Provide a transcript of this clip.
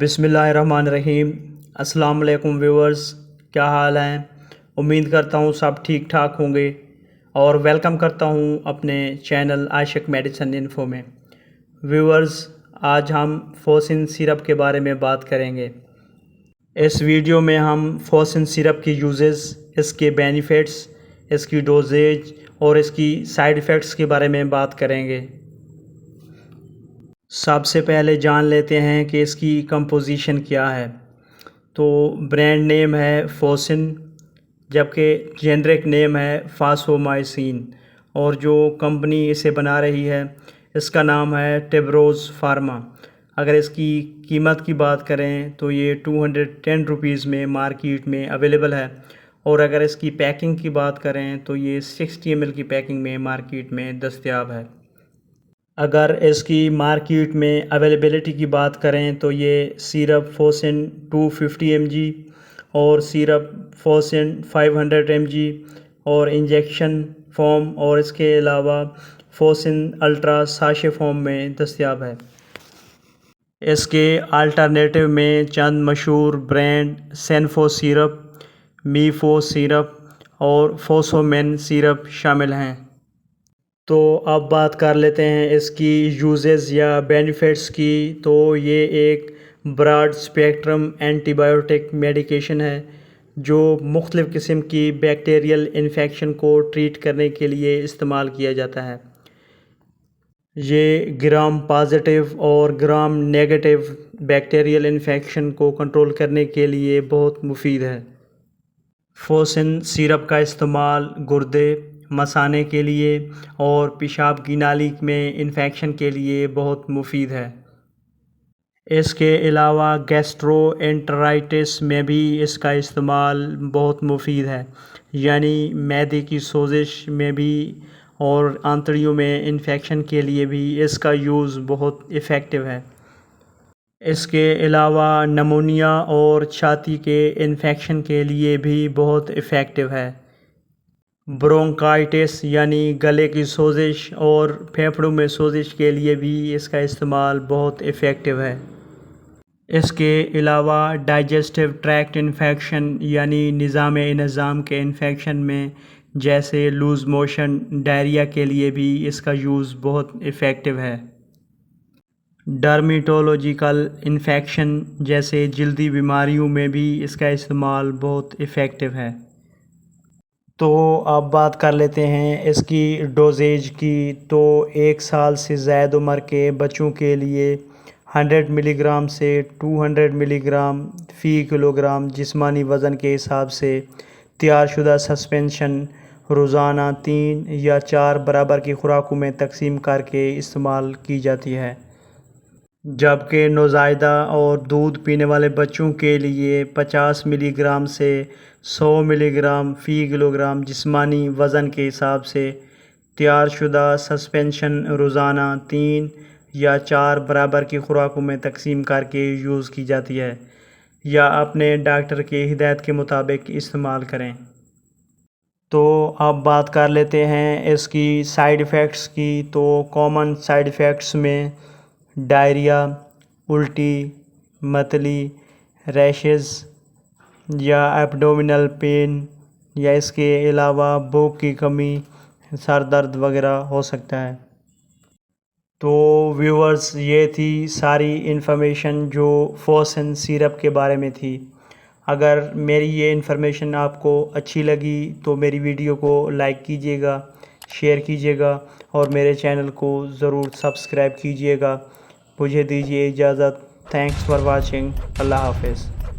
بسم اللہ الرحمن الرحیم۔ السلام علیکم ویورز، کیا حال ہیں؟ امید کرتا ہوں سب ٹھیک ٹھاک ہوں گے اور ویلکم کرتا ہوں اپنے چینل عاشق میڈیسن انفو میں۔ ویورز، آج ہم فوسن سیرپ کے بارے میں بات کریں گے۔ اس ویڈیو میں ہم فوسن سیرپ کی یوزز، اس کے بینیفٹس، اس کی ڈوزیج اور اس کی سائیڈ ایفیکٹس کے بارے میں بات کریں گے۔ سب سے پہلے جان لیتے ہیں کہ اس کی کمپوزیشن کیا ہے۔ تو برانڈ نیم ہے فوسن، جبکہ جنرک نیم ہے فاسومائسین، اور جو کمپنی اسے بنا رہی ہے اس کا نام ہے ٹبروز فارما۔ اگر اس کی قیمت کی بات کریں تو یہ 210 روپیز میں مارکیٹ میں اویلیبل ہے، اور اگر اس کی پیکنگ کی بات کریں تو یہ 60 ml کی پیکنگ میں مارکیٹ میں دستیاب ہے۔ اگر اس کی مارکیٹ میں اویلیبلٹی کی بات کریں تو یہ سیرپ فوسن 250 mg اور سیرپ فوسن 500 mg اور انجیکشن فارم اور اس کے علاوہ فوسن الٹرا ساشے فارم میں دستیاب ہے۔ اس کے الٹرنیٹیو میں چند مشہور برانڈ سینفو سیرپ، میفو سیرپ اور فوسومین سیرپ شامل ہیں۔ تو اب بات کر لیتے ہیں اس کی یوزز یا بینیفٹس کی۔ تو یہ ایک broad spectrum antibiotic medication ہے جو مختلف قسم کی بیکٹیریل انفیکشن کو ٹریٹ کرنے کے لیے استعمال کیا جاتا ہے۔ یہ گرام پازیٹیو اور گرام نیگیٹو بیکٹیریل انفیکشن کو کنٹرول کرنے کے لیے بہت مفید ہے۔ فوسن سیرپ کا استعمال گردے، مثانے کے لیے اور پیشاب کی نالی میں انفیکشن کے لیے بہت مفید ہے۔ اس کے علاوہ گیسٹرو انٹرائٹس میں بھی اس کا استعمال بہت مفید ہے، یعنی معدے کی سوزش میں بھی اور آنتڑیوں میں انفیکشن کے لیے بھی اس کا یوز بہت ایفیکٹو ہے۔ اس کے علاوہ نمونیا اور چھاتی کے انفیکشن کے لیے بھی بہت ایفیکٹو ہے۔ برونکائٹس یعنی گلے کی سوزش اور پھیپھڑوں میں سوزش کے لیے بھی اس کا استعمال بہت ایفیکٹو ہے۔ اس کے علاوہ ڈائجسٹیو ٹریکٹ انفیکشن یعنی نظام کے انفیکشن میں جیسے لوز موشن، ڈائریا کے لیے بھی اس کا یوز بہت ایفیکٹو ہے۔ ڈرمیٹولوجیکل انفیکشن جیسے جلدی بیماریوں میں بھی اس کا استعمال بہت ایفیکٹو ہے۔ تو اب بات کر لیتے ہیں اس کی ڈوزیج کی۔ تو 1 سال سے زائد عمر کے بچوں کے لیے 100 ملی گرام سے 200 ملی گرام فی کلو گرام جسمانی وزن کے حساب سے تیار شدہ سسپینشن روزانہ 3 یا 4 برابر کی خوراکوں میں تقسیم کر کے استعمال کی جاتی ہے، جبکہ نوزائیدہ اور دودھ پینے والے بچوں کے لیے 50 ملی گرام سے 100 ملی گرام فی کلو گرام جسمانی وزن کے حساب سے تیار شدہ سسپینشن روزانہ 3 یا 4 برابر کی خوراکوں میں تقسیم کر کے یوز کی جاتی ہے، یا اپنے ڈاکٹر کی ہدایت کے مطابق استعمال کریں۔ تو اب بات کر لیتے ہیں اس کی سائیڈ ایفیکٹس کی۔ تو کامن سائیڈ ایفیکٹس میں ڈائریا، الٹی، متلی، ریشز یا ایبڈومینل پین، یا اس کے علاوہ بھوک کی کمی، سر درد وغیرہ ہو سکتا ہے۔ تو ویورز، یہ تھی ساری انفارمیشن جو فوسن سیرپ کے بارے میں تھی۔ اگر میری یہ انفارمیشن آپ کو اچھی لگی تو میری ویڈیو کو لائک کیجیے گا، شیئر کیجیے گا اور میرے چینل کو ضرور سبسکرائب کیجیے گا۔ مجھے دیجیے اجازت۔ Thanks for watching. اللہ حافظ۔